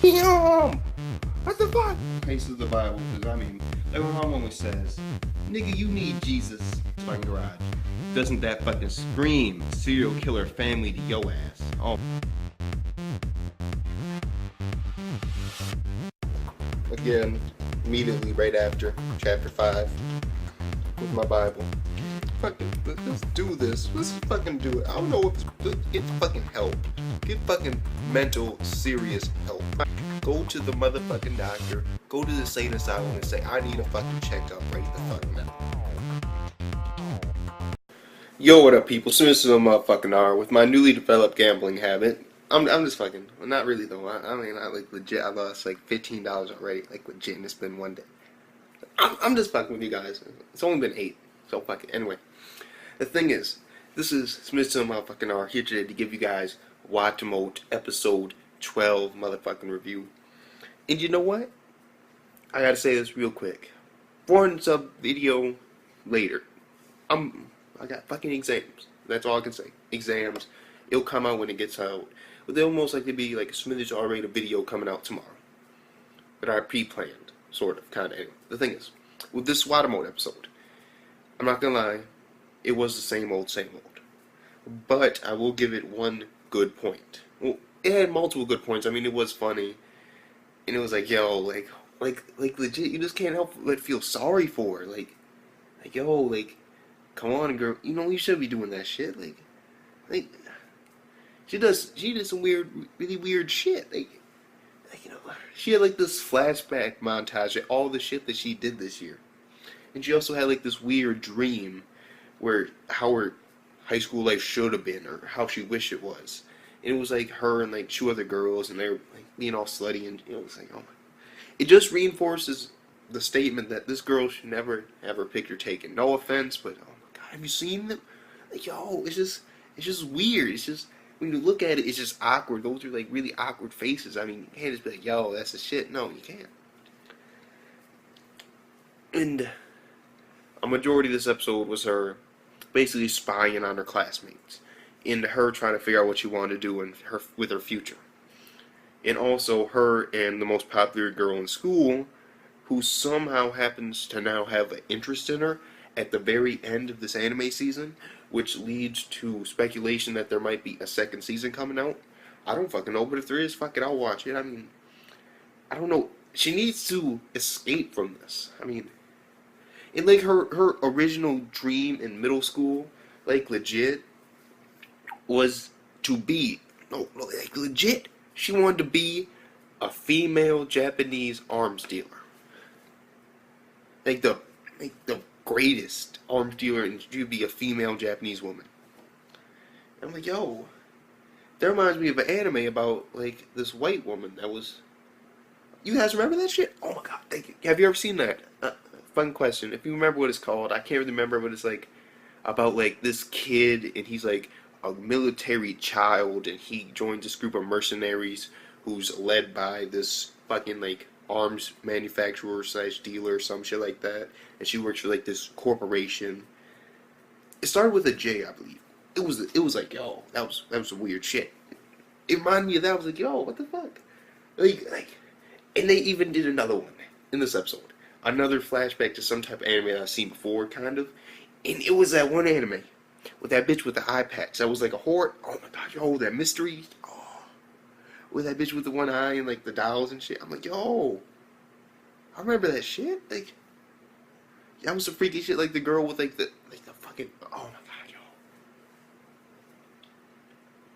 Damn! What the fuck? Cases the Bible, because I mean, like my mom always says, nigga, you need Jesus. My garage. Doesn't that fucking scream serial killer family to yo ass? Oh. Again, immediately right after chapter 5 with my Bible. Fucking, let's do this. Let's fucking do it. I don't know if get fucking help. Get fucking mental, serious help. Go to the motherfucking doctor. Go to the insane asylum and say, I need a fucking checkup right the fuck now. Yo, what up, people? So this is a motherfucking hour with my newly developed gambling habit. I'm just fucking, well, not really though. I mean, I like legit. I lost like $15 already, like legit, and it's been one day. I'm just fucking with you guys. It's only been 8, so fuck it. Anyway, the thing is, this is Smith's motherfucking hour here today to give you guys Watamote episode 12 motherfucking review. And you know what? I gotta say this real quick. 400 sub video later, I got fucking exams. That's all I can say. Exams. It'll come out when it gets out. But there'll most likely be like a Smith's already video coming out tomorrow that I pre-planned, sort of, kind of. Anyway, the thing is, with this Watamote episode, I'm not gonna lie, it was the same old, but I will give it one good point. Well, it had multiple good points. I mean, it was funny, and it was like, yo, like legit, you just can't help but feel sorry for her. Like, yo, like, come on, girl, you know you should be doing that shit. Like, she did some really weird shit. Like, you know, she had like this flashback montage of all the shit that she did this year, and she also had like this weird dream where how her high school life should have been, or how she wished it was. And it was like her and like 2 other girls, and they were like being all slutty, and you know, it's like, oh my. It just reinforces the statement that this girl should never have her picture taken. No offense, but oh my god, have you seen them? Like, yo, it's just weird. It's just, when you look at it, it's just awkward. Those are like really awkward faces. I mean, you can't just be like, yo, that's the shit. No, you can't. And a majority of this episode was her basically spying on her classmates, and her trying to figure out what she wanted to do with her future. And also her and the most popular girl in school, who somehow happens to now have an interest in her at the very end of this anime season, which leads to speculation that there might be a second season coming out. I don't fucking know, but if there is, fuck it, I'll watch it. I mean, I don't know. She needs to escape from this. I mean, and like her original dream in middle school, like legit, was to be, no, like legit, she wanted to be a female Japanese arms dealer. Like the greatest arms dealer, and she'd be a female Japanese woman. I'm like, yo, that reminds me of an anime about like this white woman that was. You guys remember that shit? Oh my god, thank you. Have you ever seen that? Fun question. If you remember what it's called, I can't really remember, but it's like about like this kid, and he's like a military child, and he joins this group of mercenaries who's led by this fucking like arms manufacturer / dealer, some shit like that, and she works for like this corporation. It started with a J, I believe. It was like, yo, that was some weird shit. It reminded me of that. I was like, yo, what the fuck? Like, and they even did another one in this episode. Another flashback to some type of anime that I've seen before, kind of. And it was that one anime with that bitch with the eye patch. That was like a horror. Oh my god, yo, that mystery. Oh, with that bitch with the one eye and like the dolls and shit. I'm like, yo, I remember that shit. Like, that was some freaky shit. Like the girl with like the fucking. Oh my god, yo,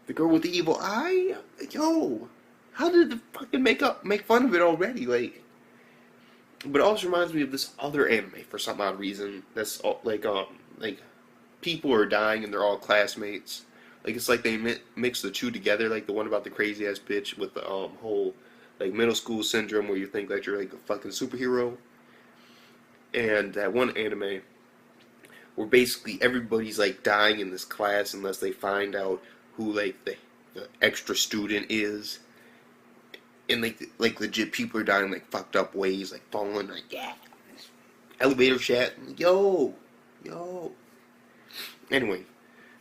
the girl with the evil eye. Like, yo, how did the fucking make fun of it already? Like. But it also reminds me of this other anime for some odd reason. That's like people are dying and they're all classmates. Like it's like they mix the two together. Like the one about the crazy ass bitch with the whole like middle school syndrome where you think that you're like a fucking superhero. And that one anime where basically everybody's like dying in this class unless they find out who like the extra student is. And like legit people are dying like fucked up ways, like falling, like yeah, elevator chat, like, yo. Anyway,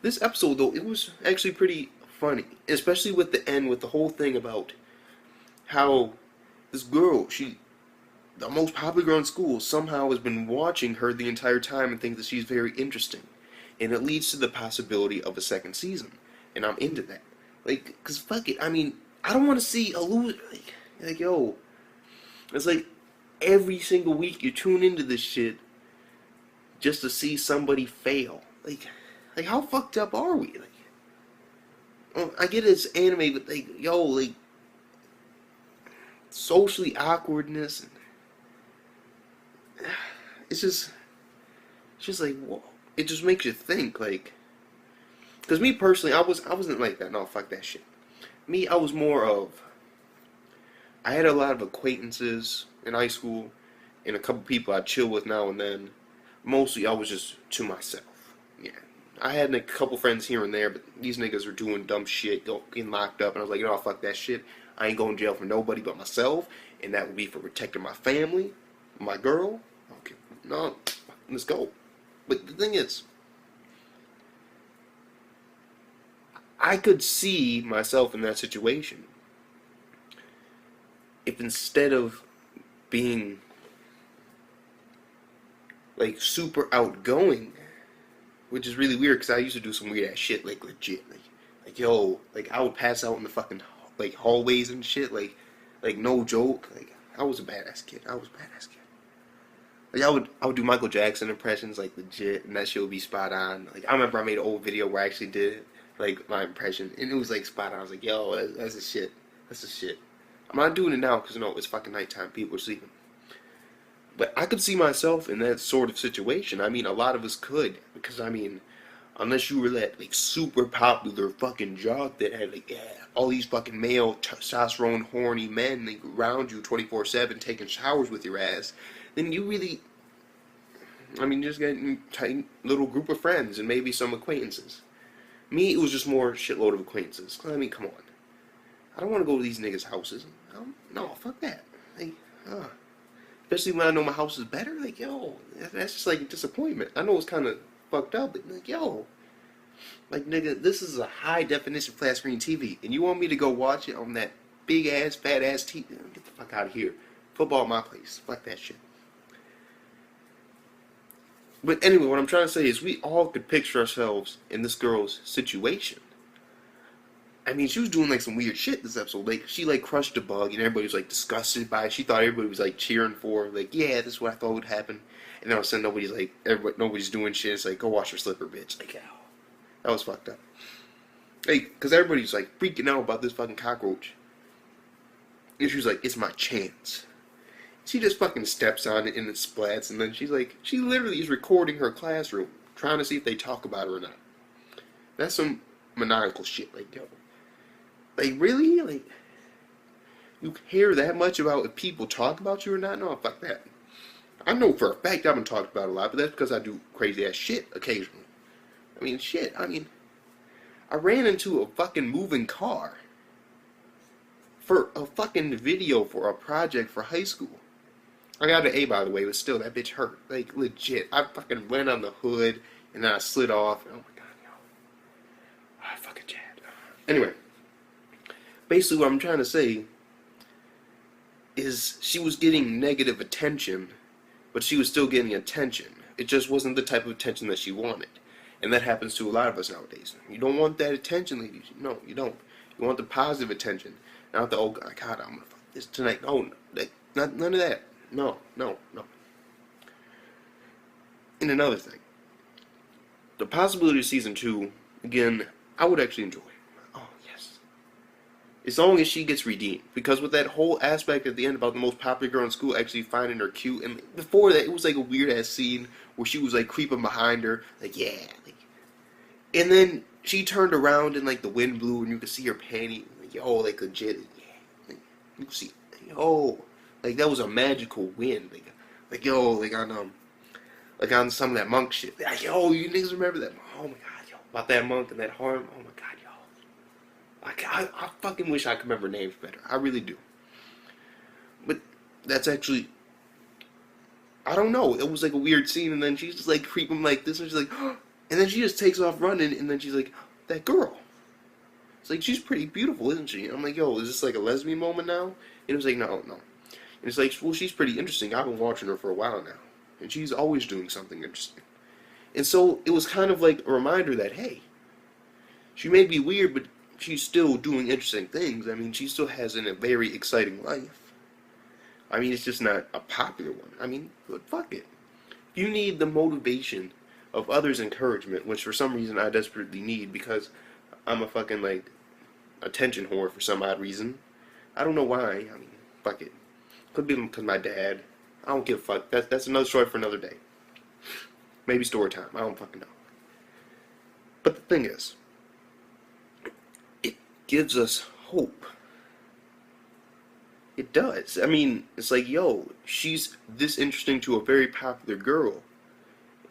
this episode though, it was actually pretty funny, especially with the end, with the whole thing about how this girl, the most popular girl in school, somehow has been watching her the entire time and thinks that she's very interesting. And it leads to the possibility of a second season. And I'm into that. Like, cause fuck it, I mean, I don't want to see a loser, like, yo, it's like, every single week you tune into this shit just to see somebody fail. Like how fucked up are we? Like, I get it's anime, but like, yo, like, socially awkwardness, and it's just like, whoa. It just makes you think, like, because me personally, I wasn't like that. No, fuck that shit. Me, I was more of, I had a lot of acquaintances in high school, and a couple people I chill with now and then. Mostly, I was just to myself. Yeah, I had a couple friends here and there, but these niggas were doing dumb shit, getting locked up, and I was like, you know, fuck that shit. I ain't going to jail for nobody but myself, and that would be for protecting my family, my girl. Okay, no, let's go. But the thing is, I could see myself in that situation if instead of being like super outgoing, which is really weird because I used to do some weird ass shit, like legit, like yo, like I would pass out in the fucking like hallways and shit, like no joke, like I was a badass kid. Like I would do Michael Jackson impressions, like legit, and that shit would be spot on. Like I remember I made an old video where I actually did like my impression, and it was like spot on. I was like, yo, that's the shit. That's the shit. I'm not doing it now because, you know, it's fucking nighttime. People are sleeping. But I could see myself in that sort of situation. I mean, a lot of us could. Because, I mean, unless you were that, like, super popular fucking jock that had, like, yeah, all these fucking male testosterone horny men, like, around you 24/7 taking showers with your ass, then you really, I mean, just get a tight little group of friends and maybe some acquaintances. Me, it was just more shitload of acquaintances. I mean, come on. I don't want to go to these niggas' houses. No, fuck that. Like, especially when I know my house is better. Like, yo, that's just like a disappointment. I know it's kind of fucked up, but like, yo, like, nigga, this is a high definition flat screen TV, and you want me to go watch it on that big ass, fat ass TV? Get the fuck out of here. Football at my place. Fuck that shit. But anyway, what I'm trying to say is we all could picture ourselves in this girl's situation. I mean, she was doing like some weird shit this episode. Like, she like crushed a bug, and everybody was like disgusted by it. She thought everybody was like cheering for her. Like, yeah, this is what I thought would happen. And then all of a sudden, nobody's doing shit. It's like, go wash your slipper, bitch. Like, ow. That was fucked up. Like, because everybody's like freaking out about this fucking cockroach. And she was like, it's my chance. She just fucking steps on it and it splats. And then she's like, she literally is recording her classroom, trying to see if they talk about her or not. That's some maniacal shit. Like, yo. Like, really? Like, you care that much about if people talk about you or not? No, fuck that. I know for a fact I've been talked about a lot, but that's because I do crazy ass shit occasionally. I mean, shit. I mean, I ran into a fucking moving car for a fucking video for a project for high school. I got an A, by the way, but still, that bitch hurt. Like, legit. I fucking went on the hood, and then I slid off. Oh my god, yo. I fucking Chad. Anyway. Basically, what I'm trying to say is she was getting negative attention, but she was still getting attention. It just wasn't the type of attention that she wanted. And that happens to a lot of us nowadays. You don't want that attention, ladies. No, you don't. You want the positive attention. Not the, oh god, I'm gonna fuck this tonight. No, none of that. No. And another thing. The possibility of season 2, again, I would actually enjoy. As long as she gets redeemed. Because with that whole aspect at the end about the most popular girl in school actually finding her cute. And before that, it was like a weird-ass scene where she was like creeping behind her. Like, yeah. Like, and then she turned around and like the wind blew and you could see her panty. Like, yo, like legit. Yeah. Like, you could see, yo. Like, that was a magical wind. Like yo, like on some of that monk shit. Like, yo, you niggas remember that? Oh my god, yo. About that monk and that harm. Oh my god. I fucking wish I could remember names better. I really do. But that's actually, I don't know. It was like a weird scene, and then she's just like creeping like this, and she's like, and then she just takes off running, and then she's like, that girl. It's like, she's pretty beautiful, isn't she? And I'm like, yo, is this like a lesbian moment now? And it was like, no. And it's like, well, she's pretty interesting. I've been watching her for a while now. And she's always doing something interesting. And so it was kind of like a reminder that, hey, she may be weird, but she's still doing interesting things. I mean, she still has a very exciting life. I mean, it's just not a popular one. I mean, but fuck it. You need the motivation of others' encouragement, which for some reason I desperately need because I'm a fucking, like, attention whore for some odd reason. I don't know why. I mean, fuck it. Could be because my dad. I don't give a fuck. That's another story for another day. Maybe story time. I don't fucking know. But the thing is, it gives us hope. It does. I mean, it's like, yo, she's this interesting to a very popular girl,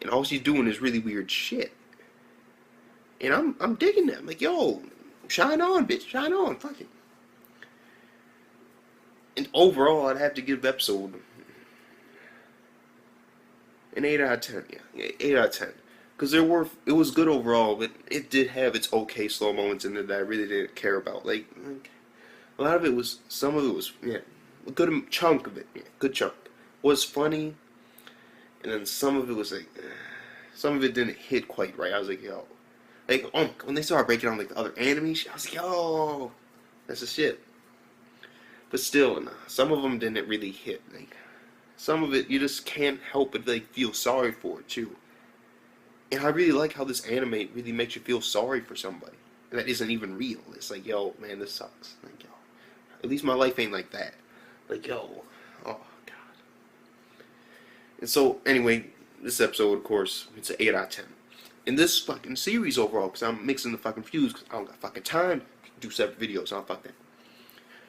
and all she's doing is really weird shit. And I'm digging that. I'm like, yo, shine on, bitch, shine on, fuck it. And overall, I'd have to give the episode an 8 out of 10. Yeah, 8 out of 10. Because it was good overall, but it did have its okay slow moments in it that I really didn't care about. Like a lot of it was, some of it was, yeah, a good chunk of it, yeah, good chunk. Was funny, and then some of it was like, some of it didn't hit quite right. I was like, yo. Like, when they started breaking down like the other anime shit, I was like, yo, that's the shit. But still, nah, some of them didn't really hit. Like, some of it, you just can't help but like feel sorry for it too. And I really like how this anime really makes you feel sorry for somebody that isn't even real. It's like, yo, man, this sucks. Like, yo, at least my life ain't like that. Like, yo, oh god. And so, anyway, this episode, of course, it's an 8 out of 10. In this fucking series overall, because I'm mixing the fucking fuse, because I don't got fucking time to do separate videos. I don't fuck that.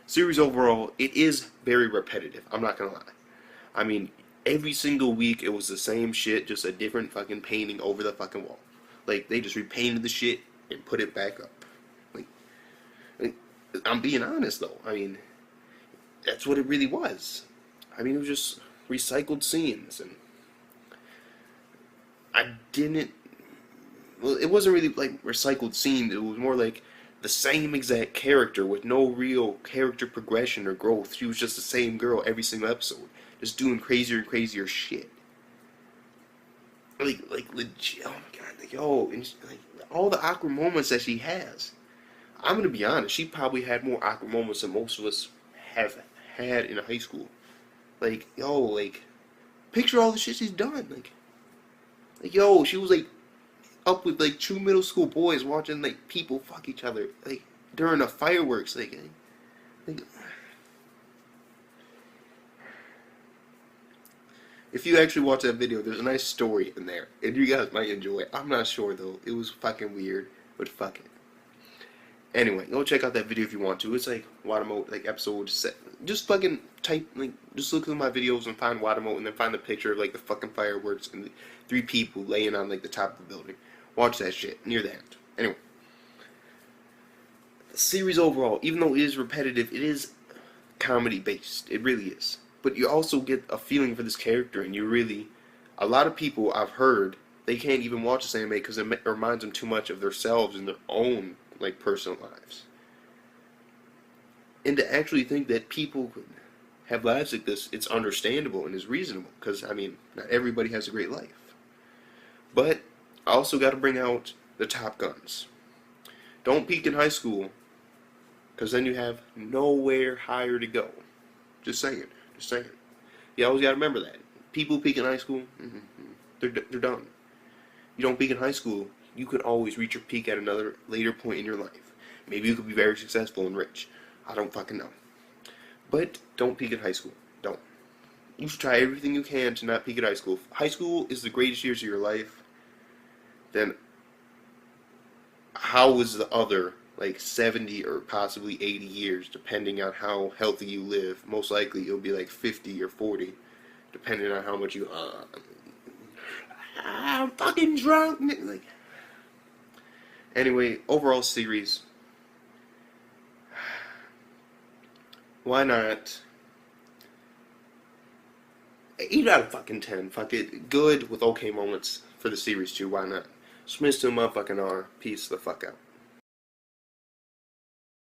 Series overall, it is very repetitive. I'm not gonna lie. I mean, every single week it was the same shit, just a different fucking painting over the fucking wall. Like, they just repainted the shit and put it back up. Like, I'm being honest though. I mean, that's what it really was. I mean, it was just recycled scenes, and I didn't. Well, it wasn't really like recycled scenes. It was more like the same exact character with no real character progression or growth. She was just the same girl every single episode, just doing crazier and crazier shit. Like legit. Oh my god, like, yo, and like all the awkward moments that she has. I'm gonna be honest. She probably had more awkward moments than most of us have had in high school. Like, yo, like, picture all the shit she's done. Like, yo, she was like up with like 2 middle school boys watching like people fuck each other like during the fireworks. Like if you actually watch that video, there's a nice story in there, and you guys might enjoy it. I'm not sure though. It was fucking weird, but fuck it. Anyway, go check out that video if you want to. It's like Watamote, like episode 7. Just fucking type, like, just look through my videos and find Watamote, and then find the picture of like the fucking fireworks and the 3 people laying on like the top of the building. Watch that shit near the end. Anyway, the series overall, even though it is repetitive, it is comedy based. It really is. But you also get a feeling for this character, and you really, a lot of people I've heard, they can't even watch this anime because it reminds them too much of themselves and their own like personal lives. And to actually think that people could have lives like this, it's understandable and is reasonable, because I mean, not everybody has a great life. But I also got to bring out the top guns. Don't peak in high school, because then you have nowhere higher to go. Just saying. Just saying. You always got to remember that. People peak in high school, they're done. You don't peak in high school, you could always reach your peak at another later point in your life. Maybe you could be very successful and rich. I don't fucking know. But don't peak in high school. Don't. You should try everything you can to not peak at high school. If high school is the greatest years of your life, then how was the other like 70 or possibly 80 years, depending on how healthy you live? Most likely it'll be like 50 or 40, depending on how much you I'm fucking drunk. Like, anyway, overall series, why not 8 out of fucking 10? Fuck it. Good with okay moments for the series too. Why not? Smith to motherfucking R. Peace the fuck out.